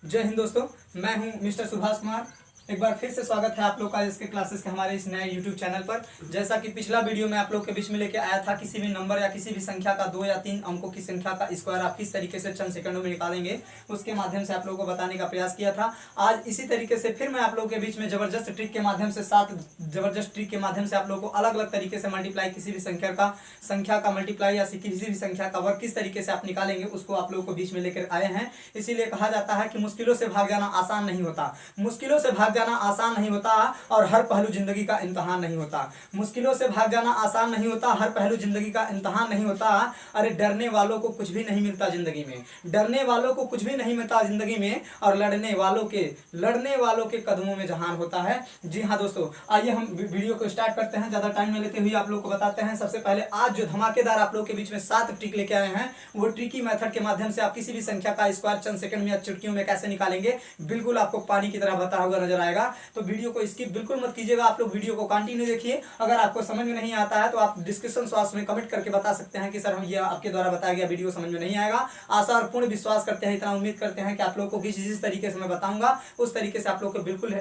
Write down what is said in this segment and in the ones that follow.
जय हिंद दोस्तों, मैं हूं मिस्टर सुभाष कुमार। एक बार फिर से स्वागत है आप लोग का इसके क्लासेस के हमारे इस नए YouTube चैनल पर। जैसा कि पिछला वीडियो में आप लोग के बीच में लेके आया था, किसी भी नंबर या किसी भी संख्या का 2 या 3 अंकों की संख्या का स्क्वायर आप किस तरीके से चंद सेकंडों में निकालेंगे, उसके माध्यम से आप लोगों को बताने का प्रयास किया था। आज इसी तरीके से फिर मैं आप लोगों के बीच में जबरदस्त ट्रिक के माध्यम से 7 जबरदस्त ट्रिक के माध्यम से आप लोगों को अलग अलग तरीके से मल्टीप्लाई, किसी भी संख्या का मल्टीप्लाई या किसी भी संख्या का वर्ग किस तरीके से आप निकालेंगे उसको आप लोगों को बीच में लेकर आए हैं। इसीलिए कहा जाता है कि मुश्किलों से भाग जाना आसान नहीं होता, मुश्किलों से भाग जाना आसान नहीं होता और हर पहलू जिंदगी का इम्तिहान नहीं होता। मुश्किलों से भाग जाना आसान नहीं होता, हर पहलू जिंदगी का इम्तिहान नहीं होता। अरे डरने वालों को कुछ भी नहीं मिलता जिंदगी में, डरने वालों को कुछ भी नहीं मिलता जिंदगी में, और लड़ने वालों के कदमों में जहान होता है। जी हाँ दोस्तों, आइए हम वीडियो को स्टार्ट करते हैं। ज्यादा टाइम न लेते हुए आप लोग को बताते हैं। सबसे पहले आज जो धमाकेदार आप लोग के बीच में 7 ट्रिक लेके आए हैं, वो ट्रिकी मेथड के माध्यम से आप किसी भी संख्या का स्क्वायर चंद सेकंड में या चुटकियों में कैसे निकालेंगे, बिल्कुल आपको पानी की तरह बता हुआ नजर आएगा। तो वीडियो को स्किप बिल्कुल मत कीजिएगा, आप लोग वीडियो को कंटिन्यू देखिए। अगर आपको समझ में नहीं आता है तो आप डिस्क्रिप्शन बॉक्स में कमेंट करके बता सकते हैं कि सर हम ये आपके द्वारा बताया गया वीडियो समझ में नहीं आएगा। आशा और पूर्ण विश्वास करते हैं, इतना उम्मीद करते हैं कि आप लोग को जिस तरीके से मैं बताऊंगा उस तरीके से आप लोग को बिल्कुल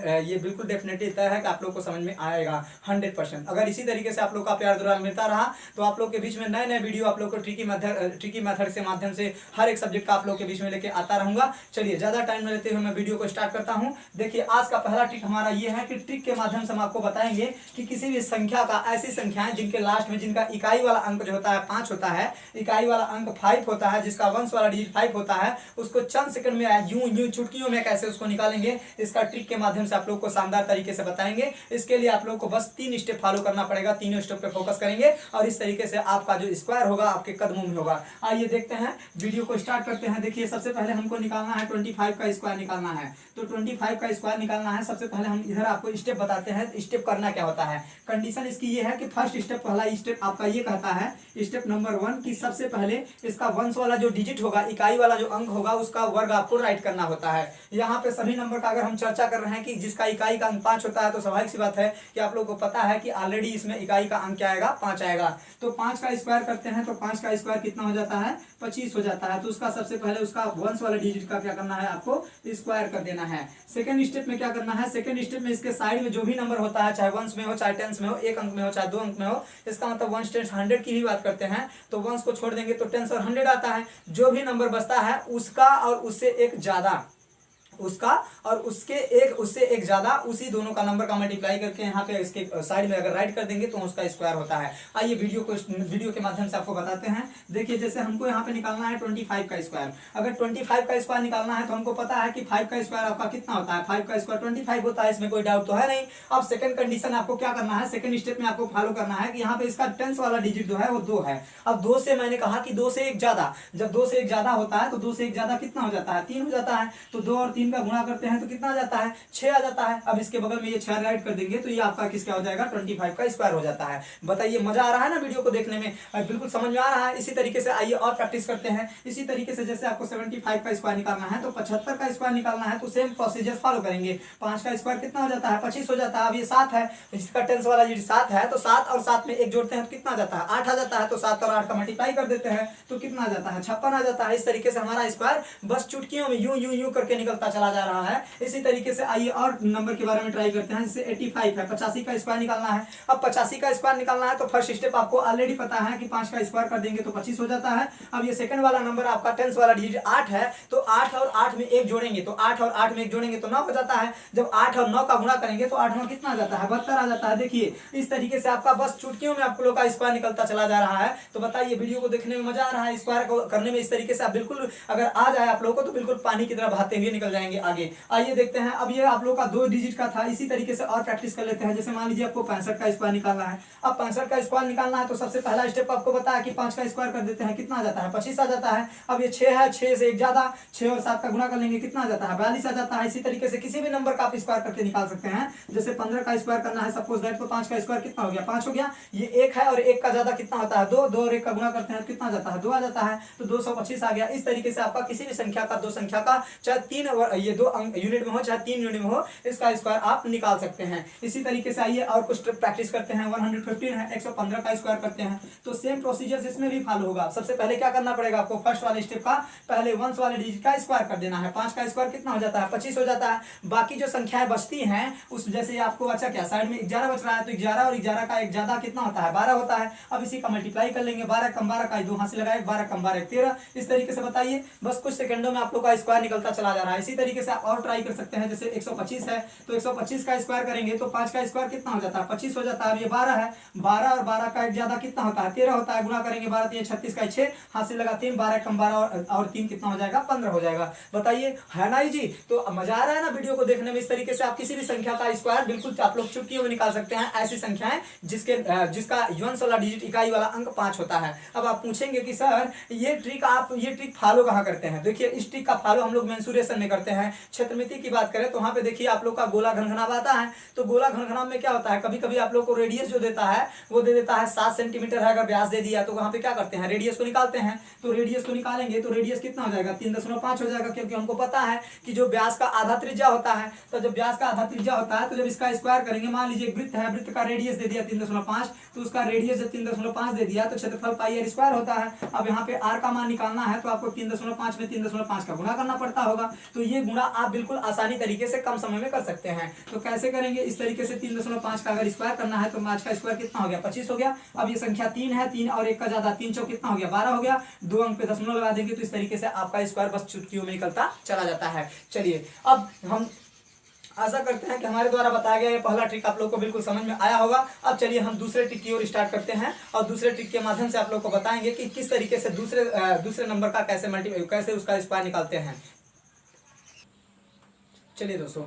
डेफिनेटली तय है कि आप लोग को समझ में आएगा 100%। अगर इसी तरीके से आप लोग का प्यार दुलार मिलता रहा तो आप लोग के बीच में नए नए वीडियो आप लोग को ट्रिकी मेथड से माध्यम से हर एक सब्जेक्ट का आप लोग के बीच में लेके आता रहूंगा। चलिए ज्यादा टाइम न लेते हुए मैं वीडियो को स्टार्ट करता हूं। देखिए आज का पहला ट्रिक हमारा ये है कि ट्रिक के माध्यम से हम आपको बताएंगे कि किसी भी संख्या का, ऐसी संख्याएं जिनके लास्ट में जिनका इकाई वाला अंक जो होता है 5 होता है, इकाई वाला अंक 5 होता है, जिसका वंश वाला डिजिट 5 होता है, उसको चंद सेकंड में यूं चुटकियों में कैसे उसको निकालेंगे, इसका ट्रिक के माध्यम से आप लोग को शानदार तरीके से बताएंगे। इसके लिए आप लोग को बस 3 स्टेप फॉलो करना पड़ेगा, तीनों स्टेप पे फोकस करेंगे और इस तरीके से आपका जो स्क्वायर होगा आपके कदमों में होगा। आइए देखते हैं, वीडियो को स्टार्ट करते हैं। देखिए सबसे पहले हमको निकालना है 25 का स्क्वायर निकालना है। तो 25 का स्क्वायर निकालना है, सबसे पहले हम इधर आपको स्टेप बताते हैं। स्टेप करना क्या होता है, कंडीशन इसकी ये है कि फर्स्ट स्टेप, पहला स्टेप आपका ये कहता है, स्टेप नंबर 1 कि सबसे पहले इसका वंश वाला जो डिजिट होगा, इकाई वाला जो अंक होगा, उसका वर्ग आपको राइट करना होता है। यहाँ पे सभी नंबर का अगर हम चर्चा कर रहे हैं कि जिसका इकाई का अंक 5 होता है, तो स्वाभाविक सी बात है कि आप लोग को पता है कि ऑलरेडी इसमें इकाई का अंक क्या आएगा, 5 आएगा। तो 5 का स्क्वायर करते हैं तो 5 का स्क्वायर कितना हो जाता है, 25 हो जाता है। तो उसका सबसे पहले उसका वंश वाला डिजिट का क्या करना है, आपको स्क्वायर कर देना है। सेकंड स्टेप में क्या करना है, सेकंड स्टेप में इसके साइड में जो भी नंबर होता है, चाहे वंश में हो, चाहे टेंस में हो, 1 अंक में हो, चाहे 2 अंक में हो, इसका मतलब वंश टेंस 100 की भी बात करते हैं तो वंश को छोड़ देंगे तो टेंस और 100 आता है। जो भी नंबर बचता है उसका और उससे एक ज्यादा, उसका और उससे एक ज्यादा, उसी दोनों का नंबर का मल्टीप्लाई करके यहाँ पे इसके साइड में अगर राइट कर देंगे तो उसका स्क्वायर होता है। आइए वीडियो के माध्यम से आपको बताते हैं। देखिए जैसे हमको यहाँ पे निकालना है 25 का स्क्वायर। अगर 25 का स्क्वायर निकालना है तो हमको पता है कि 5 का स्क्वायर आपका कितना होता है, 5 का स्क्वायर 25 होता है, इसमें कोई डाउट तो है नहीं। अब सेकंड कंडीशन आपको क्या करना है, सेकंड स्टेप में आपको फॉलो करना है कि यहाँ पे इसका टेंस वाला डिजिट जो है वो 2 है। अब 2 से मैंने कहा कि 2 से एक ज्यादा, जब 2 से एक ज्यादा होता है तो 2 से एक ज्यादा कितना हो जाता है, 3 हो जाता है। तो 2 और 3 का गुणा करते हैं तो कितना आ जाता है, 6 आ जाता है। अब इसके बगल में ये 6 राइट कर देंगे तो ये आपका किसका हो जाएगा, 25 का स्क्वायर हो जाता है। बताइए मजा आ रहा है ना वीडियो को देखने में, बिल्कुल समझ में आ रहा है। इसी तरीके से आइए और प्रैक्टिस करते हैं। इसी तरीके से जैसे आपको 75 का स्क्वायर निकालना है तो 75 का स्क्वायर निकालना है तो सेम प्रोसीजर फॉलो करेंगे। 5 का स्क्वायर कितना हो जाता है, 25 हो जाता है। अब ये 7 है, जिसका टेंस वाला डिजिट 7 है, तो 7 और 7 में 1 जोड़ते हैं तो कितना आ जाता है, 8 आ जाता है। तो 7 और 8 का मल्टीप्लाई कर देते हैं तो कितना आ जाता है, 56 आ जाता है। इस तरीके से हमारा स्क्वायर बस चुटकियों में यूं करके निकलता चला जा रहा है। इसी तरीके से आइए और नंबर के बारे में ट्राई करते हैं। जैसे 85 है, 85 का स्क्वायर निकालना है। अब 85 का स्क्वायर निकालना है तो फर्स्ट स्टेप आपको ऑलरेडी पता है कि 5 का स्क्वायर कर देंगे तो 25 हो जाता है। अब ये सेकंड वाला नंबर आपका टेंस वाला डिजिट 8 है, तो 8 और 8 में 1 जोड़ेंगे तो 8 और 8 में 1 जोड़ेंगे तो 9 हो जाता है। जब 8 और 9 का गुणा करेंगे तो 8 में कितना आ जाता है, 72 आ जाता है। देखिए इस तरीके से आपका बस चुटकियों में आप लोग का स्क्वायर निकलता चला जा रहा है। तो बताइए वीडियो को देखने में मजा आ रहा है, स्क्वायर को करने में इस तरीके से आप बिल्कुल अगर आ जाए आप लोगों को तो बिल्कुल पानी की तरह बहाते हुए निकल जाएंगे आगे। आइए देखते हैं, अब ये आप लोग का 2 डिजिट का था। इसी तरीके से और प्रैक्टिस कर लेते हैं। जैसे मान लीजिए आपको 65 का स्क्वायर निकालना है। अब 65 का स्क्वायर निकालना है तो सबसे पहला स्टेप आपको बताया कि 5 का स्क्वायर कर देते हैं, कितना आ जाता है, 25 आ जाता है। अब ये 6 है, 6 से एक ज्यादा, 6 और 7 का गुणा कर लेंगे कितना आ जाता है, 42 आ जाता है। इसी तरीके से किसी भी नंबर का आप स्क्वायर करके निकाल सकते हैं। जैसे 15 का स्क्वायर करना है सपोज दैट, तो 5 का स्क्वायर कितना हो गया, 5 हो गया। ये 1 है और 1 का ज्यादा कितना होता है, 2, 2 और 1 का गुणा करते हैं कितना आ जाता है, 2 आ जाता है। तो 225 आ गया। इस तरीके से आपका किसी भी संख्या का, 2 संख्या का, चाहे नंबर ये 2 यूनिट में हो चाहे 3 यूनिट में हो, इसका स्क्वायर आप निकाल सकते हैं। इसी तरीके से आइए और कुछ प्रैक्टिस करते हैं। 115 है, 115 का स्क्वायर करते हैं। तो सेम प्रोसीजर इसमें भी फॉलो होगा। सबसे पहले क्या करना पड़ेगा आपको, फर्स्ट वाले स्टेप का पहले वंस वाले डिजिट का स्क्वायर कर देना है। 5 का स्क्वायर कितना हो जाता है, 25 हो जाता है। बाकी जो संख्याएं बचती हैं उस जैसे आपको बचा क्या, साइड में 11 बच रहा है, तो 11 और 11 का एक ज्यादा कितना होता है, 12 होता है। अब इसी का मल्टीप्लाई कर लेंगे, 12 कम 12 का 2 हाथ से लगाए, 12 कम 12 13। इस तरीके से बताइए, बस कुछ सेकंडों में आप लोग का स्क्वायर निकलता चला जा रहा है। इसी तरीके से आप और ट्राई कर सकते हैं। जैसे 125 है तो 125 का स्क्वायर करेंगे तो 5 का स्क्वायर कितना हो जाता है, 25 हो जाता है। अब ये 12 है, 12 और 12 का एक ज्यादा कितना होता है, 13 होता है। गुणा करेंगे 12 3 36 का 6 हाथ से लगाते हैं, 12 कम 12 और 3 कितना हो जाएगा, 15 हो जाएगा। बताइए है ना जी। तो मजा आ रहा है ना वीडियो को देखने में। इस तरीके से आप किसी भी संख्या का स्क्वायर बिल्कुल आप लोग चुटकियों में निकाल सकते हैं। ऐसी संख्याएं जिसका यूनिट्स वाला डिजिट इकाई वाला अंक 5 होता है। अब आप पूछेंगे कि सर ये ट्रिक फॉलो कहाँ करते हैं। देखिए इस ट्रिक का फॉलो हम लोग मेंसुरेशन में करते हैं। क्षेत्रमिति की बात करें तो वहां पे देखिए आप लोग का गोला घनघनाव आता है। तो गोला घनघनाव में क्या होता है, कभी कभी आप लोग को रेडियस जो देता है वो दे देता है 7 सेंटीमीटर है। अगर व्यास दे दिया तो वहां पे क्या करते हैं, रेडियस को निकालते हैं। तो रेडियस को निकालेंगे तो रेडियस कितना हो जाएगा, 3.5 हो जाएगा। क्योंकि हमको पता है कि जो व्यास का आधा त्रिज्या होता है, तो जब व्यास का आधा त्रिज्या होता है तो जब इसका स्क्वायर करेंगे, मान लीजिए वृत्त है, वृत्त का रेडियस दे दिया 3.5, तो उसका रेडियस जब 3.5 दे दिया तो क्षेत्रफल पाई आर स्क्वायर होता है। अब यहाँ पे आर का मान निकालना है तो आपको 3.5 में 3.5 का गुणा करना पड़ता होगा। तो ये गुणा आप बिल्कुल आसानी तरीके से कम समय में कर सकते हैं। तो कैसे करेंगे, इस तरीके से 3.5 का अगर स्क्वायर करना है तो 5 का स्क्वायर कितना हो गया, 25 हो गया। अब ये संख्या 3 है, 3 और 1 का ज्यादा, 3 चौक कितना हो गया, 12 हो गया। 2 अंक पे दशमलव लगा देंगे तो इस तरीके से आपका स्क्वायर बस चुटकियों में निकलता चला जाता है। चलिए अब हम आशा करते हैं कि हमारे द्वारा बताया गया ये पहला ट्रिक आप लोग को बिल्कुल समझ में आया होगा। अब चलिए हम दूसरे ट्रिक की ओर स्टार्ट करते हैं और दूसरे ट्रिक के माध्यम से आप लोग को बताएंगे कि किस तरीके से दूसरे नंबर का कैसे उसका स्क्वायर निकालते हैं। चलिए दोस्तों,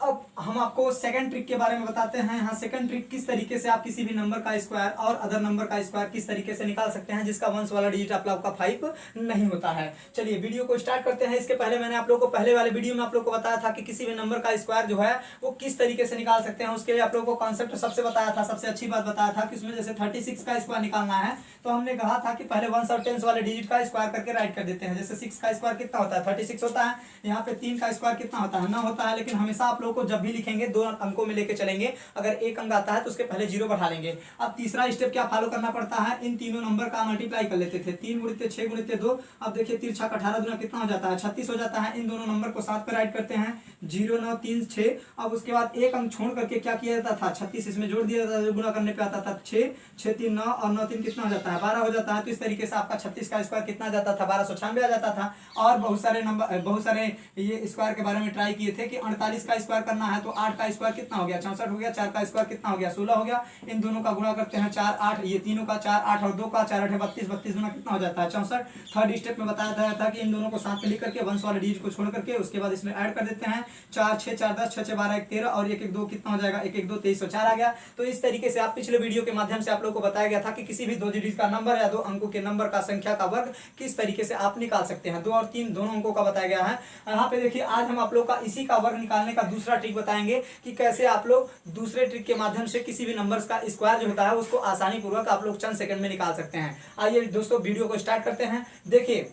अब हम आपको सेकंड ट्रिक के बारे में बताते हैं। यहाँ सेकंड ट्रिक किस तरीके से आप किसी भी नंबर का स्क्वायर और अदर नंबर का स्क्वायर किस तरीके से निकाल सकते हैं जिसका वंश वाला डिजिट आप लोग का 5 नहीं होता है। चलिए वीडियो को स्टार्ट करते हैं। इसके पहले मैंने आप लोग को पहले वाले वीडियो में आप लोग को बताया था कि किसी भी नंबर का स्क्वायर जो है वो किस तरीके से निकाल सकते हैं। उसके लिए आप लोग को कॉन्सेप्ट सबसे बताया था, सबसे अच्छी बात बताया था कि उसमें जैसे 36 का स्क्वायर निकालना है तो हमने कहा था कि पहले 1 और 10 वाले डिजिट का स्क्वायर करके राइट कर देते हैं। जैसे 6 का स्क्वायर कितना होता है, 36 होता है। यहाँ पे 3 का स्क्वायर कितना होता है, 9 होता है। लेकिन हमेशा आप लोग को जब भी लिखेंगे 2 अंकों में लेके चलेंगे। अगर एक अंक आता है तो उसके पहले 0 बढ़ा लेंगे। अब तीसरा स्टेप क्या फॉलो करना पड़ता है, इन तीनों नंबर का मल्टीप्लाई कर लेते थे। 3 गुणित 6 गुणित 2। अब देखिए 3 छक 18 दूना कितना हो जाता है, 36 हो जाता है। इन दोनों नंबर को साथ पे राइट करते हैं, 0 9 3 6। अब उसके बाद एक अंक छोड़ करके क्या किया जाता था, 36 इसमें जोड़ दिया जाता था, गुणा करने पे आता था 6 6 3 9 और 9 3 कितना हो जाता है, 12 हो जाता है। तो इस तरीके से आपका 36 का स्क्वायर कितना जाता था, 1296 आ जाता था। और बहुत सारे ये स्क्वायर के बारे में ट्राई किए थे कि 48 का स्क्वायर करना है तो 8 का स्क्वायर कितना हो गया, 64 हो गया। 4 का स्क्वायर कितना हो गया, 16 हो गया। इन दोनों का गुणा करते हैं 4 8, ये तीनों का 4 8 और 2 का 4 8 32, 32 गुना कितना हो जाता है, 64। थर्ड स्टेप में बताया गया था कि इन दोनों को साथ में लिख करके वंश वाले डिजिट को छोड़ करके उसके बाद इसमें ऐड कर देते हैं। 4 6 4 10, 6 6 12 1 13 और 1 1 2 कितना हो जाएगा, 1 1 2 23 4 आ गया। तो इस तरीके से आप पिछले वीडियो के माध्यम से आप लोग को बताया गया था कि किसी भी 2 डिजिट का नंबर या 2 अंकों के नंबर का संख्या का वर्ग किस तरीके से आप निकाल सकते हैं। 2 और 3 दोनों अंकों का बताया गया है। यहाँ पे देखिए आज हम आप लोग का इसी का वर्ग निकालने का दूसरा ट्रिक बताएंगे कि कैसे आप लोग दूसरे ट्रिक के माध्यम से किसी भी नंबर्स का स्क्वायर जो होता है उसको आसानी पूर्वक आप लोग चंद सेकंड में निकाल सकते हैं। आइए दोस्तों वीडियो को स्टार्ट करते हैं। देखिए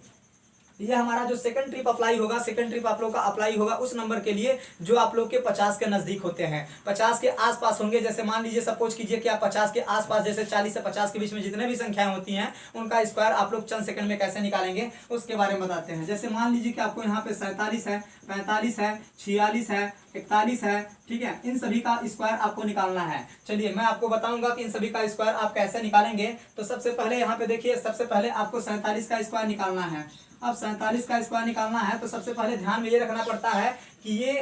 ये हमारा जो सेकंड ट्रिप अप्लाई होगा, सेकंड ट्रिप आप लोग का अप्लाई होगा उस नंबर के लिए जो आप लोग के 50 के नजदीक होते हैं, 50 के आसपास होंगे। जैसे मान लीजिए सपोज कीजिए कि आप 50 के आसपास, जैसे 40 से 50 के बीच में जितने भी संख्याएं होती हैं उनका स्क्वायर आप लोग चंद सेकंड में कैसे निकालेंगे उसके बारे में बताते हैं। जैसे मान लीजिए कि आपको यहाँ पे 47 है, 45 है, 46 है, 41 है, ठीक है। इन सभी का स्क्वायर आपको निकालना है। चलिए मैं आपको बताऊंगा कि इन सभी का स्क्वायर आप कैसे निकालेंगे। तो सबसे पहले यहाँ पे देखिए, सबसे पहले आपको 47 का स्क्वायर निकालना है। अब 47 का स्क्वायर निकालना है तो सबसे पहले ध्यान में ये रखना पड़ता है कि ये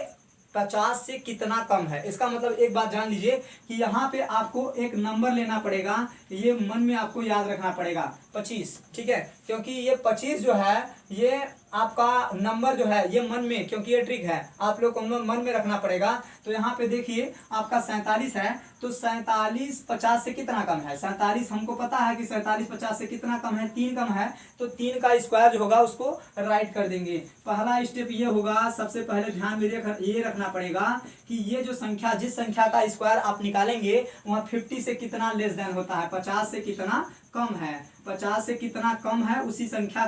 50 से कितना कम है। इसका मतलब एक बात जान लीजिए कि यहाँ पे आपको एक नंबर लेना पड़ेगा, ये मन में आपको याद रखना पड़ेगा 25, ठीक है। क्योंकि ये 25 जो है ये आपका नंबर जो है ये मन में, क्योंकि ये ट्रिक है आप लोग को मन में रखना पड़ेगा। तो यहाँ पे देखिए आपका 47 है तो 47 50 से कितना कम है, 47 हमको पता है कि 47 50 से कितना कम है, 3 कम है। तो 3 का स्क्वायर जो होगा उसको राइट कर देंगे। पहला स्टेप ये होगा, सबसे पहले ध्यान में ये रखना पड़ेगा कि ये जो संख्या, जिस संख्या का स्क्वायर आप निकालेंगे वहाँ 50 से कितना लेस देन होता है, 50 से कितना कम है। 50 से कितना कम है उसी संख्या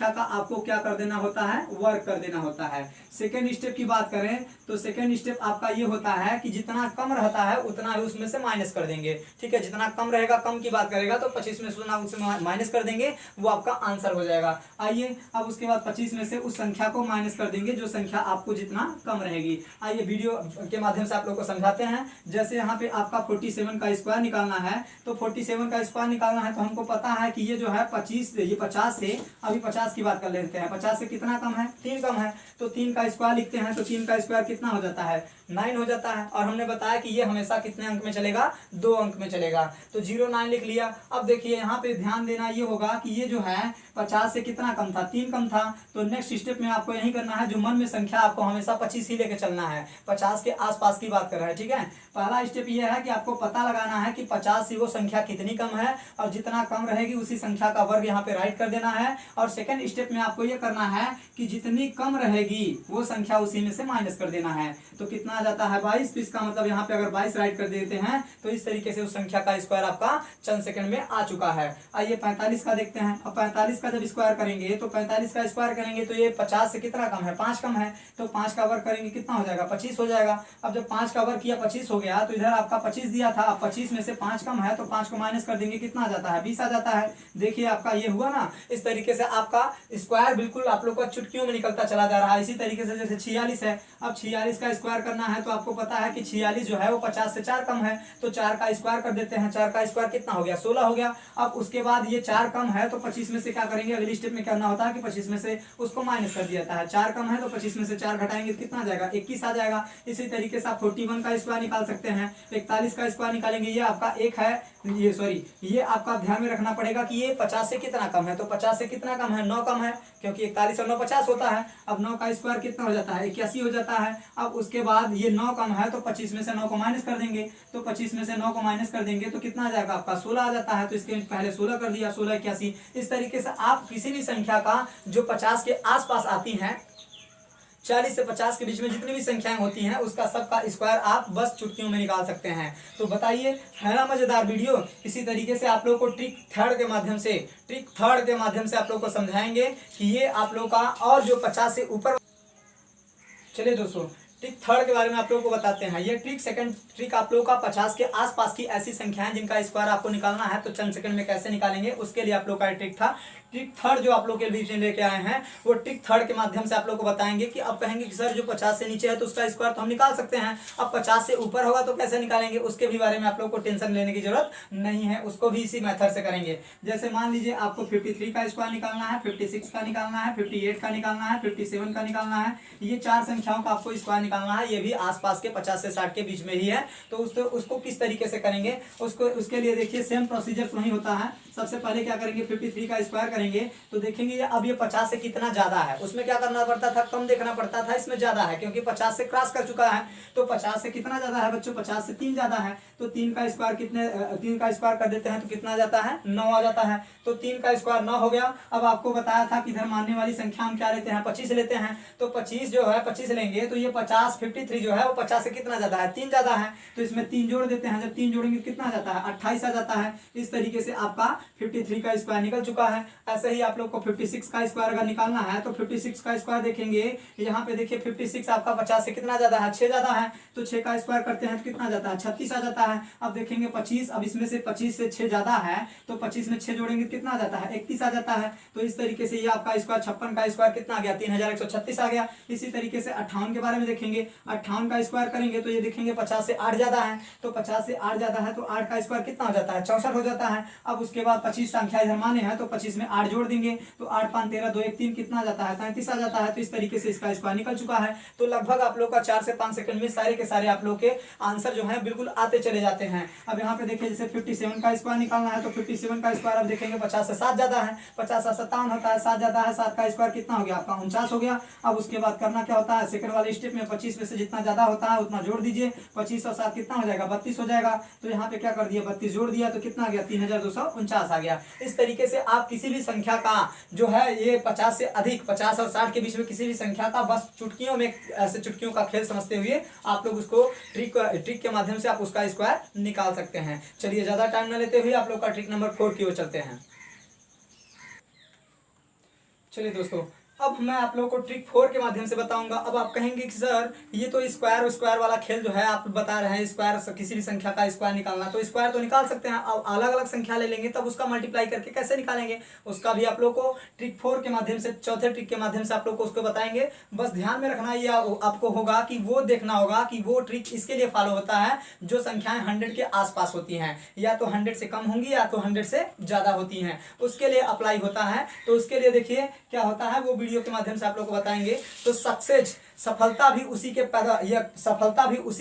का आपको क्या कर देना होता है, वर्ग कर देना होता है। सेकेंड स्टेप की बात करें तो सेकेंड स्टेप आपका ये होता है कि जितना कम रहता है उतना ही उसमें से माइनस कर देंगे। ठीक है, जितना कम रहेगा, कम की बात करेगा तो 25 में से उतना उसमें माइनस कर देंगे, वो आपका आंसर हो जाएगा। आइए अब उसके बाद 25 में से उस संख्या को माइनस कर देंगे जो संख्या आपको जितना कम रहेगी। आइए वीडियो के माध्यम से आप लोग को समझाते हैं। जैसे यहाँ पे आपका 47 का स्क्वायर निकालना है, तो 47 का स्क्वायर निकालना है तो हमको पता है कि ये जो है 50 से अभी 50 की बात कर लेते हैं। 50 से कितना कम है, 3 कम है, तो 3 का स्क्वायर लिखते हैं। तो 3 का स्क्वायर कितना हो जाता है, 9 हो जाता है। और हमने बताया कि ये हमेशा कितने अंक में चलेगा, 2 अंक में चलेगा। तो 09 लिख लिया। अब देखिए यहाँ पे ध्यान देना ये होगा कि ये जो है 50 से कितना कम था, 3 कम था। तो नेक्स्ट स्टेप में आपको यही करना है, जो मन में संख्या आपको हमेशा 25 ही लेके चलना है। 50 के आसपास की बात कर रहे हैं। ठीक है, पहला स्टेप ये है कि आपको पता लगाना है कि 50 से वो संख्या कितनी कम है, और जितना कम रहेगी उसी संख्या का वर्ग यहाँ पे राइट कर देना है। और सेकंड स्टेप में आपको ये करना है कि जितनी कम रहेगी वो संख्या उसी में से माइनस कर देना है। तो कितना आ जाता है, 22। तो इसका मतलब यहाँ पे अगर 22 राइट कर देते हैं तो इस तरीके से उस संख्या का स्क्वायर आपका चंद सेकंड में आ चुका है। आइए 45 का देखते हैं। अब 45 का जब स्क्वायर करेंगे तो 45 का स्क्वायर करेंगे तो ये 50 से कितना कम है, 5 कम है। तो 5 का वर्ग करेंगे कितना हो जाएगा, 25 हो जाएगा। अब जब 5 का वर्ग किया 25 हो गया, तो इधर आपका 25 दिया था, अब 25 में से 5 कम है तो 5 को माइनस कर देंगे, कितना आ जाता है, 20 आ जाता है। देखिए आपका ये हुआ ना, इस तरीके से आपका स्क्वायर बिल्कुल आप लोग का चुटकियों में निकलता चला जा रहा है। इसी तरीके से जैसे 46 है, अब 46 का स्क्वायर करना है तो आपको पता है कि 46 जो है वो 50 से 4 कम है, तो 4 का स्क्वायर कर देते हैं। 4 का स्क्वायर कितना हो गया, 16 हो गया। अब उसके बाद ये 4 कम है तो 25 में से क्या करेंगे, अगली स्टेप में करना होता है कि 25 में से उसको माइनस कर दिया जाता है। 4 कम है तो 25 में से 4 घटाएंगे तो कितना आ जाएगा, 21 आ जाएगा। इसी तरीके से आप 41 का स्क्वायर निकाल सकते हैं। 41 का स्क्वायर निकालेंगे, ये आपका 1 है, ये आपका ध्यान में रखना पड़ेगा कि ये 50 से कितना कम है। तो 50 से कितना कम है, 9 कम है, क्योंकि 41 और 9 50 होता है। अब 9 का स्क्वायर कितना हो जाता है, 81 हो जाता है। अब उसके बाद ये 9 कम है तो 25 में से 9 को माइनस कर देंगे, तो 25 में से 9 को माइनस कर देंगे तो कितना आ जाएगा आपका, 16 आ जाता है। तो इसके पहले 16 कर दिया, 16 81। इस तरीके से आप किसी भी संख्या का जो 50 के आसपास आती है, 40 से 50 के बीच में जितनी भी संख्याएं होती हैं उसका सबका स्क्वायर आप बस चुटकियों में निकाल सकते हैं। तो बताइए, है ना मजेदार वीडियो। इसी तरीके से आप लोग को ट्रिक थर्ड के माध्यम से आप लोग को समझाएंगे कि ये आप लोग का, और जो 50 से ऊपर, चलिए दोस्तों ट्रिक थर्ड के बारे में आप लोगों को बताते हैं। ये ट्रिक सेकंड ट्रिक आप लोगों का 50 के आसपास की ऐसी संख्याएं जिनका स्क्वायर आपको निकालना है, तो चंद सेकंड में कैसे निकालेंगे उसके लिए आप लोग का ट्रिक था। ट्रिक थर्ड जो आप लोग के बीच में लेके आए हैं वो ट्रिक थर्ड के माध्यम से आप लोग को बताएंगे कि अब कहेंगे कि सर जो 50 से नीचे है तो उसका स्क्वायर तो हम निकाल सकते हैं, अब 50 से ऊपर होगा तो कैसे निकालेंगे, उसके भी बारे में आप लोग को टेंशन लेने की जरूरत नहीं है, उसको भी इसी मेथड से करेंगे। जैसे मान लीजिए आपको 53 का स्क्वायर निकालना है, 56 का निकालना है, 58 का निकालना है, 57 का निकालना है। ये 4 संख्याओं का आपको स्क्वायर निकालना है, ये भी आसपास के 50 से 60 के बीच में ही है। तो उसको किस तरीके से करेंगे, उसके लिए देखिए सेम प्रोसीजर वही होता है। सबसे पहले क्या करेंगे, 53 का स्क्वायर करेंगे तो देखेंगे अब ये 50 से कितना ज्यादा है। उसमें क्या करना पड़ता था, कम देखना पड़ता था, इसमें ज्यादा है क्योंकि 50 से क्रॉस कर चुका है। तो 50 से कितना ज्यादा है बच्चों, 50 से 3 ज्यादा है। तो 3 का स्क्वायर कर देते हैं तो कितना आ जाता है, 9 आ जाता है। तो 3 का स्क्वायर 9 हो गया। अब आपको बताया था कि इधर मानने वाली संख्या हम क्या लेते हैं, 25 लेते हैं। तो 25 जो है 25 लेंगे तो ये 53 जो है वो 50 से कितना ज्यादा है, 3 ज्यादा है। तो इसमें 3 जोड़ देते हैं, जब 3 जोड़ेंगे कितना आ जाता है, 28 आ जाता है। इस तरीके से आपका 53 का स्क्वायर निकल चुका है। ऐसे ही आप लोग को 56 का स्क्वायर अगर निकालना है तो 56 का स्क्वायर देखेंगे, यहाँ पे देखिए 56 आपका 50 से कितना ज्यादा है, 6 ज्यादा है। तो 6 का स्क्वायर करते हैं तो कितना जाता है, 36 आ जाता है। अब देखेंगे 25, अब इसमें से 25 से 6 ज्यादा है तो 25 में 6 जोड़ेंगे कितना आ जाता है, 31 आ जाता है। तो इस तरीके से ये आपका स्क्वायर 56 का स्क्वायर कितना आ गया, 3136 आ गया। इसी तरीके से 58 के बारे में देखेंगे, 58 का स्क्वायर करेंगे तो ये देखेंगे 50 से 8 ज्यादा है। तो 50 से 8 ज्यादा है तो 8 का स्क्वायर कितना हो जाता है, 64 हो जाता है। अब उसके बाद 25 संख्या इधर माने हैं तो 25 में 8 जोड़ देंगे तो 8 5 13 2 1 3 कितना जाता है, 33 आ जाता है। तो इस तरीके से इसका स्क्वायर निकल चुका है। तो लगभग आप लोग का 4 से 5 सेकंड में सारे के सारे आप लोग के आंसर जो है बिल्कुल आते चले जाते हैं। अब यहाँ पे देखिए जैसे 57 का स्क्वायर निकालना है तो 57 का स्क्वायर अब देखेंगे 50 से 7 ज्यादा है, 50 से 57 होता है, 7 ज्यादा है, 7 का स्क्वायर कितना हो गया आपका 49 हो गया। अब उसके बाद करना क्या होता है, सेकंड वाले स्टेप में 25 में से जितना ज्यादा होता है उतना जोड़ दीजिए। 25 और 7 कितना हो जाएगा, 32 हो जाएगा। तो यहाँ पे क्या कर दिया, 32 जोड़ दिया तो कितना आ गया, 3249 आ गया। इस तरीके से आप किसी भी संख्या का जो है ये 50 से अधिक, 50 और 60 के बीच में किसी भी संख्या का बस चुटकियों में, ऐसे चुटकियों का खेल समझते हुए आप लोग उसको ट्रिक के माध्यम से आप उसका स्क्वायर निकाल सकते हैं। चलिए ज्यादा टाइम न लेते हुए आप लोग का ट्रिक नंबर 4 की ओर चलते हैं। चलिए दोस्तों, अब मैं आप लोगों को ट्रिक 4 के माध्यम से बताऊंगा। अब आप कहेंगे कि सर ये तो स्क्वायर वाला खेल जो है आप बता रहे हैं, स्क्वायर किसी भी संख्या का स्क्वायर निकालना, तो स्क्वायर तो निकाल सकते हैं, अब अलग अलग संख्या ले लेंगे तब उसका मल्टीप्लाई करके कैसे निकालेंगे, उसका भी आप लोग को ट्रिक 4 के माध्यम से, चौथे ट्रिक के माध्यम से आप लोग को उसको बताएंगे। बस ध्यान में रखना ये आपको होगा कि वो देखना होगा कि वो ट्रिक इसके लिए फॉलो होता है जो संख्याएं 100 के आसपास होती हैं, या तो 100 से कम होंगी या तो 100 से ज्यादा होती हैं, उसके लिए अप्लाई होता है। तो उसके लिए देखिए क्या होता है, वो वीडियो के माध्यम से आप लोग को बताएंगे। तो सक्सेस, सफलता भी उसी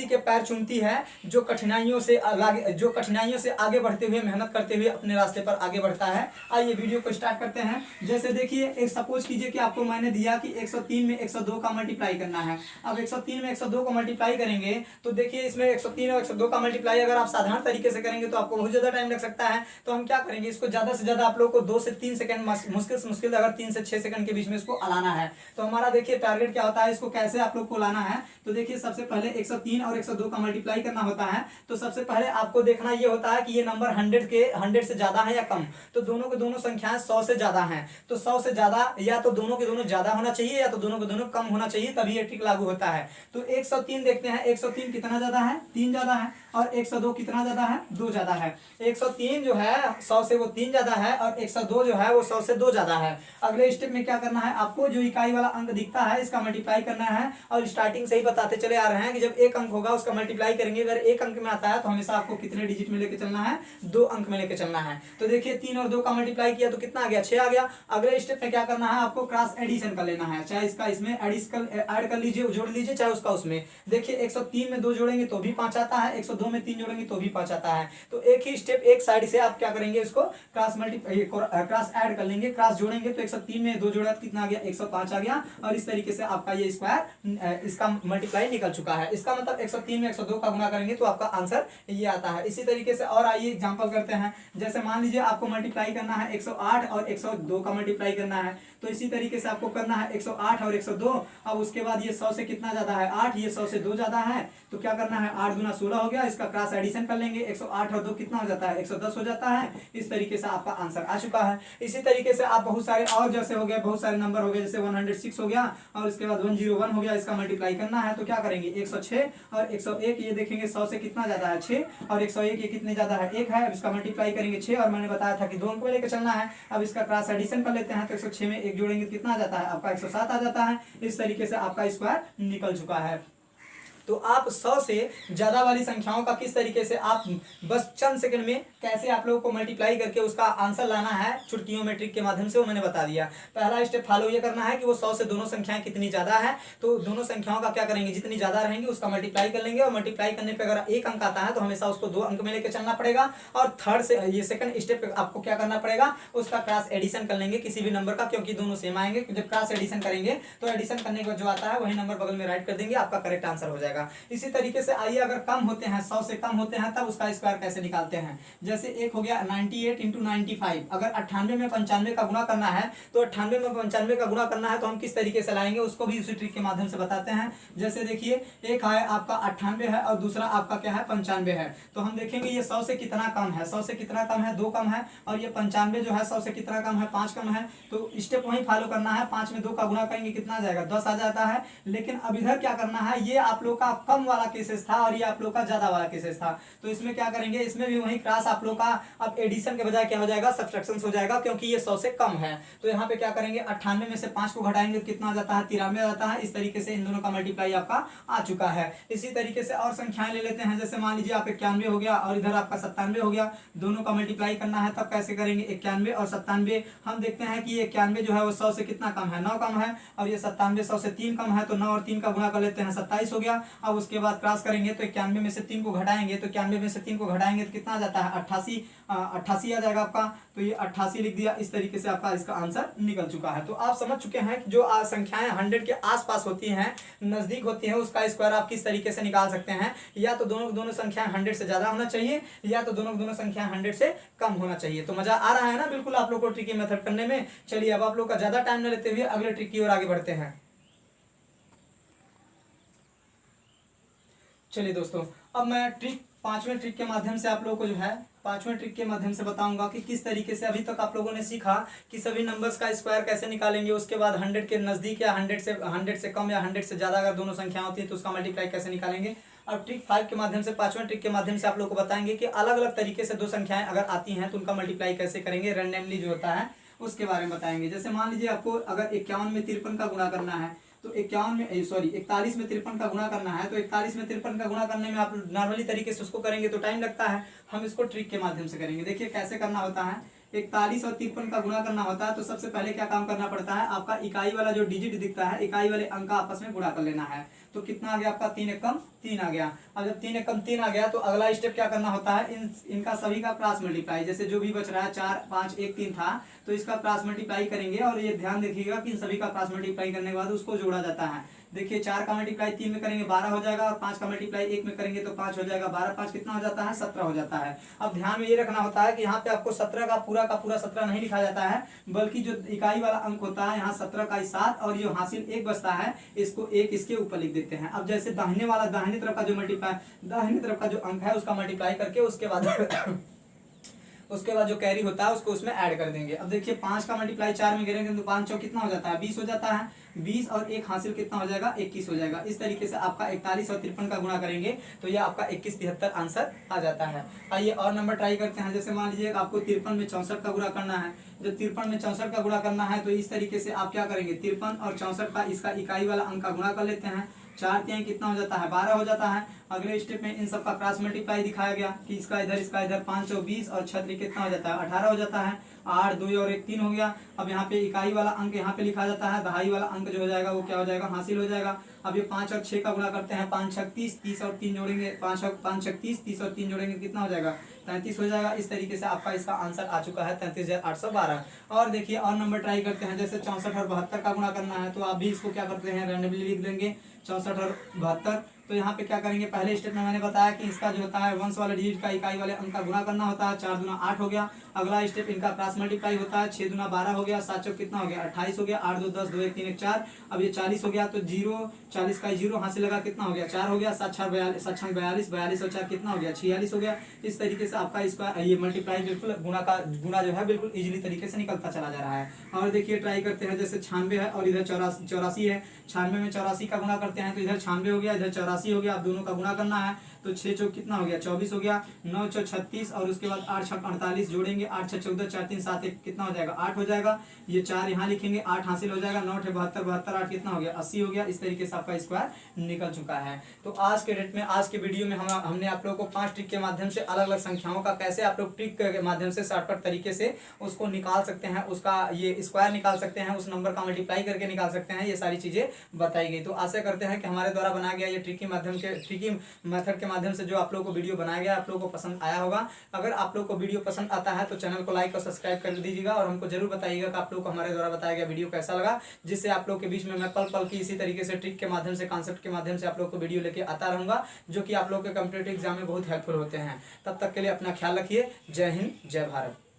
के पैर चूमती है जो कठिनाइयों से आगे बढ़ते हुए, मेहनत करते हुए अपने रास्ते पर आगे बढ़ता है। आइए वीडियो को स्टार्ट करते हैं। जैसे देखिए, एक सपोज कीजिए कि आपको मैंने दिया कि 103 में 102 का मल्टीप्लाई करना है। अब 103 में 102 को मल्टीप्लाई करेंगे तो देखिए इसमें 103 और 102 का मल्टीप्लाई अगर आप साधारण तरीके से करेंगे तो आपको बहुत ज्यादा टाइम लग सकता है। तो हम क्या करेंगे, इसको ज्यादा से ज्यादा आप लोग को 2 से 3 सेकंड, मुश्किल से मुश्किल अगर 3 से 6 सेकंड के बीच में इसको अलाना है। तो हमारा देखिए टारगेट क्या होता है, इसको कैसे आप लोग को लाना है। तो देखिए सबसे पहले 103 और 102 का मल्टीप्लाई करना होता है। तो सबसे पहले आपको देखना ये होता है कि ये नंबर 100 से ज्यादा है या कम। तो दोनों के दोनों संख्याएं 100 से ज्यादा हैं, तो 100 से ज्यादा या तो दोनों के दोनों ज्यादा होना चाहिए या तो दोनों के दोनों कम होना चाहिए, तभी ये ट्रिक लागू होता है। तो 103 देखते हैं, 103 कितना ज्यादा है, 3 ज्यादा है, और 102 कितना ज्यादा है, 2 ज्यादा है। 103 जो है 100 से वो 3 ज्यादा है, और 102 जो है वो 100 से 2 ज्यादा है। अगले स्टेप में क्या करना है, आपको जो इकाई वाला अंक दिखता है इसका मल्टीप्लाई करना है। और स्टार्टिंग से ही बताते चले आ रहे हैं कि जब एक अंक होगा उसका मल्टीप्लाई करेंगे, अगर एक अंक में आता है तो हमेशा आपको कितने डिजिट में लेके चलना है, 2 अंक में लेके चलना है। तो देखिए 3 और 2 का मल्टीप्लाई किया तो कितना आ गया, 6 आ गया। अगले स्टेप में क्या करना है, आपको क्रॉस एडिशन कर लेना है, चाहे इसका इसमें ऐड कर लीजिए, जोड़ लीजिए, चाहे उसका उसमें। देखिए 103 में 2 जोड़ेंगे तो भी 5 आता है, 102 में 3 जोड़ेंगे तो भी 5 आता है। तो एक ही स्टेप, एक साइड से आप क्या करेंगे, इसको क्रॉस ऐड कर लेंगे, क्रॉस जोड़ेंगे तो 103 में 2 जोड़ा तो कितना आ गया, 105 आ गया। और इस तरीके से आपका ये स्क्वायर, इसका मल्टीप्लाई निकल चुका है। इसका मतलब 103 में 102 का गुणा करेंगे तो आपका आंसर ये आता है। इसी तरीके से और आइए एग्जांपल करते हैं। जैसे मान लीजिए आपको मल्टीप्लाई करना है 108 और 102 का मल्टीप्लाई करना है, तो इसी तरीके से आपको करना है 108 और 102। अब उसके बाद ये 100 से कितना ज्यादा है, 8, ये 100 से 2 ज्यादा है, तो क्या करना है, 8 गुना 16 हो गया, इसका क्रॉस एडिशन कर लेंगे, 108 और 2 कितना हो जाता है, 110 हो जाता है। इस तरीके से आपका आंसर आ चुका है। इसी तरीके से आप बहुत सारे और जैसे हो गए, बहुत सारे नंबर हो गए, जैसे 106 हो गया और इसके बाद 101 हो गया, इसका मल्टीप्लाई करना है तो क्या करेंगे, 106 और 101, ये देखेंगे 100 से कितना ज्यादा है, 6, और 101 ये कितने ज्यादा है, 1 है। अब इसका मल्टीप्लाई करेंगे 6, और मैंने बताया था कि 2 अंक में लेकर चलना है। अब इसका क्रॉस एडिशन कर लेते हैं तो 106 में 1 जोड़ेंगे तो कितना आ जाता है, आपका 107 आ जाता है। इस तरीके से आपका स्क्वायर निकल चुका है। तो आप 100 से ज्यादा वाली संख्याओं का किस तरीके से आप बस चंद सेकंड में कैसे आप लोगों को मल्टीप्लाई करके उसका आंसर लाना है चुटकियों में, ट्रिक के माध्यम से, वो मैंने बता दिया। पहला स्टेप फॉलो ये करना है कि वो 100 से दोनों संख्याएं कितनी ज्यादा है, तो दोनों संख्याओं का क्या करेंगे, जितनी ज्यादा रहेंगे उसका मल्टीप्लाई कर लेंगे, और मल्टीप्लाई करने पर अगर एक अंक आता है तो हमेशा उसको 2 अंक में लेकर चलना पड़ेगा। और थर्ड से ये सेकंड स्टेप आपको क्या करना पड़ेगा, उसका क्रॉस एडिशन कर लेंगे किसी भी नंबर का, क्योंकि दोनों सेम आएंगे। जब क्रॉस एडिशन करेंगे तो एडिशन करने के बाद जो आता है वही नंबर बगल में राइट कर देंगे, आपका करेक्ट आंसर हो जाएगा। इसी तरीके से आइए, अगर कम होते हैं, 100 से कम होते हैं, तब उसका स्क्वायर कैसे निकालते हैं। जैसे एक हो गया 98 इंटू 95, अगर 98 में 95 का गुणा करना है तो 98 में 95 का गुणा करना है तो हम किस तरीके से लाएंगे, उसको भी उसी ट्रिक के माध्यम से बताते हैं। जैसे देखिए एक है आपका 98 है और दूसरा आपका क्या है, 95 है। तो हम देखेंगे ये 100 से कितना कम है, 100 से कितना कम है, 2 कम है, और ये 95 जो है 100 से कितना कम है, 5 कम है। तो स्टेप वही फॉलो करना है, 5 में 2 का गुणा करेंगे कितना आ जाएगा, 10 आ जाता है। लेकिन अब इधर क्या करना है, ये आप लोग का कम वाला केसेस था और ये आप लोग का ज्यादा वाला केसेस था। तो इसमें क्या करेंगे, इसमें भी वही क्रॉस आप लोग का अब एडिशन के बजाय क्या हो जाएगा, सब्ट्रैक्शन हो जाएगा, क्योंकि ये 100 से कम है। तो यहाँ पे क्या करेंगे, 98 में से 5 को घटाएंगे तो कितना आ जाता है, 93 आ जाता है। इस तरीके से इन दोनों का मल्टीप्लाई आपका आ चुका है। इसी तरीके से और संख्याएं ले लेते हैं। जैसे मान लीजिए आप 91 हो गया और इधर आपका 97 हो गया, दोनों का मल्टीप्लाई करना है, तब कैसे करेंगे, 91 और 97। हम देखते हैं कि 91 जो है वो 100 से कितना कम है, 9 कम है, और ये 97 100 से 3 कम है, तो 9 और 3 का गुणा कर लेते हैं, 27 हो गया। अब उसके बाद क्रॉस करेंगे तो 91 में से 3 को घटाएंगे तो 91 में से 3 को घटाएंगे तो कितना आ जाता है 88 88 आ जाएगा आपका। तो ये 88 लिख दिया। इस तरीके से आपका इसका आंसर निकल चुका है। तो आप समझ चुके हैं कि जो संख्याएं 100 के आसपास होती हैं, नजदीक होती हैं, उसका स्क्वायर आप किस तरीके से निकाल सकते हैं। या तो दोनों संख्याएं 100 से ज्यादा होना चाहिए या तो दोनों संख्याएं 100 से कम होना चाहिए। तो मजा आ रहा है ना बिल्कुल आप लोग को ट्रिकी मेथड करने में। चलिए अब आप लोग का ज्यादा टाइम न लेते हुए अगले ट्रिक की ओर आगे बढ़ते हैं। चलिए दोस्तों, अब मैं पांचवें ट्रिक के माध्यम से आप लोगों को जो है पांचवें ट्रिक के माध्यम से बताऊंगा कि किस तरीके से अभी तक आप लोगों ने सीखा कि सभी नंबर्स का स्क्वायर कैसे निकालेंगे, उसके बाद 100 के नजदीक या 100 से कम या 100 से ज्यादा अगर दोनों संख्या होती है तो उसका मल्टीप्लाई कैसे निकालेंगे। अब ट्रिक 5 के माध्यम से, पांचवें ट्रिक के माध्यम से आप लोग को बताएंगे कि अलग अलग तरीके से दो संख्याएं अगर आती हैं तो उनका मल्टीप्लाई कैसे करेंगे, रैंडमली जो होता है उसके बारे में बताएंगे। जैसे मान लीजिए आपको अगर 51 में 53 का गुणा करना है तो 41 में 53 का गुणा करना है तो 41 में 53 का गुणा करने में आप नॉर्मली तरीके से उसको करेंगे तो टाइम लगता है। हम इसको ट्रिक के माध्यम से करेंगे। देखिए कैसे करना होता है। 41 और 53 का गुणा करना होता है तो सबसे पहले क्या काम करना पड़ता है, आपका इकाई वाला जो डिजिट दिखता है, इकाई वाले अंक का आपस में गुणा कर लेना है। तो कितना आ गया आपका 3 एकम 3 आ गया। अब जब 3 एकम 3 आ गया तो अगला स्टेप क्या करना होता है, इनका सभी का क्रॉस मल्टीप्लाई। जैसे जो भी बच रहा है 4 5 1 3 था तो इसका क्रॉस मल्टीप्लाई करेंगे और ये ध्यान देखिएगा कि इन सभी का क्रॉस मल्टीप्लाई करने के बाद उसको जोड़ा जाता है। देखिए 4 का मल्टीप्लाई 3 में करेंगे 12 हो जाएगा और 5 का मल्टीप्लाई 1 में करेंगे तो 5 हो जाएगा। 12 5 कितना हो जाता है 17 हो जाता है। अब ध्यान में ये रखना होता है कि यहाँ पे आपको 17 का पूरा 17 नहीं लिखा जाता है, बल्कि जो इकाई वाला अंक होता है यहाँ 17 का 7 और जो हासिल 1 बचता है इसको 1 इसके ऊपर लिख देते हैं। अब जैसे दाहिने तरफ का जो अंक है उसका मल्टीप्लाई करके उसके बाद जो कैरी होता है उसको उसमें ऐड कर देंगे। अब देखिए 5 का मल्टीप्लाई 4 में करेंगे तो 5 कितना हो जाता है 20 हो जाता है। 20 और 1 हासिल कितना हो जाएगा 21 हो जाएगा। इस तरीके से आपका 41 और 53 का गुणा करेंगे तो ये आपका 21 73 आंसर आ जाता है। आइए और नंबर ट्राई करते हैं। जैसे मान लीजिए आपको 53 में 64 का गुणा करना है। जब 53 में 64 का गुणा करना है तो इस तरीके से आप क्या करेंगे, 53 और 64 का इसका इकाई वाला अंक का गुणा कर लेते हैं। 4 3 कितना हो जाता है 12 हो जाता है। अगले स्टेप में इन सब का क्रॉस मल्टीप्लाई दिखाया गया कि इसका इधर 5 और 20 और 6 कितना हो जाता है 18 हो जाता है। 8 2 और 1 3 हो गया। अब यहाँ पे इकाई वाला अंक यहाँ पे लिखा जाता है, दहाई वाला अंक जो हो जाएगा वो क्या हो जाएगा हासिल हो जाएगा। अब ये 5 और 6 का गुणा करते हैं, 5 6 30 30 और 3 जोड़ेंगे, 5 6 30 और 3 जोड़ेंगे कितना हो जाएगा 33 हो जाएगा। इस तरीके से आपका इसका आंसर आ चुका है 33,812। और देखिए और नंबर ट्राई करते हैं। जैसे 64 और 72 का गुणा करना है तो आप भी इसको क्या करते हैं रैंडमली लिख देंगे 64 और 72। तो यहाँ पे क्या करेंगे, पहले स्टेप में मैंने बताया कि इसका जो होता है वंश वाले डिजिट का इकाई वाले अंक का गुणा करना होता है। 4 दूना 8 हो गया। अगला स्टेप इनका क्रॉस मल्टीप्लाई होता है। 6 दूना 12 हो गया, 7 चौक कितना हो गया 28 हो गया। 8 2 10 2 1 3 1 4। अब ये 40 हो गया तो 40 का 0 हासिल लगा कितना हो गया 4 हो गया। 7 6 42 42 और 4 कितना हो गया 46 हो गया। इस तरीके से आपका इसका ये मल्टीप्लाई बिल्कुल गुना जो है बिल्कुल इजीली तरीके से निकलता चला जा रहा है। और देखिए ट्राई करते हैं। जैसे 96 है और इधर 84 है। 96 में 84 का गुणा करते हैं तो इधर 96 हो गया, इधर 84 हो गया। अब दोनों का गुणा करना है तो 6 चौक कितना हो गया 24 हो गया। 9 चौक 36 और उसके बाद 8 6 48 जोड़ेंगे। 8 6 14 4 3 7 1 कितना हो जाएगा 8 हो जाएगा। ये 4 यहाँ लिखेंगे 8 हासिल हो जाएगा। 9 72 72 8 कितना हो गया 80 हो गया। इस तरीके से आपका स्क्वायर निकल चुका है। तो आज के डेट में आज के वीडियो में हमने आप लोगों को 5 ट्रिक के माध्यम से अलग अलग संख्याओं का कैसे आप लोग ट्रिक के माध्यम से शॉर्टकट तरीके से उसको निकाल सकते हैं, उसका ये स्क्वायर निकाल सकते हैं, उस नंबर का मल्टीप्लाई करके निकाल सकते हैं, ये सारी चीजें बताई गई। तो आशा करते हैं कि हमारे द्वारा बनाया गया ये ट्रिकी मेथड के माध्यम से जो आप लोगों को वीडियो बनाया गया आप लोगों को पसंद आया होगा। अगर आप लोगों को वीडियो पसंद आता है तो चैनल को लाइक और सब्सक्राइब कर दीजिएगा और हमको जरूर बताइएगा कि आप लोगों को हमारे द्वारा बताया गया वीडियो कैसा लगा, जिससे आप लोगों के बीच में मैं पल पल की इसी तरीके से ट्रिक के माध्यम से कॉन्सेप्ट के माध्यम से आप लोगों को वीडियो लेके आता रहूंगा, जो कि आप लोगों के कॉम्पिटिटिव एग्जाम में बहुत हेल्पफुल होते हैं। तब तक के लिए अपना ख्याल रखिए। जय हिंद जय भारत।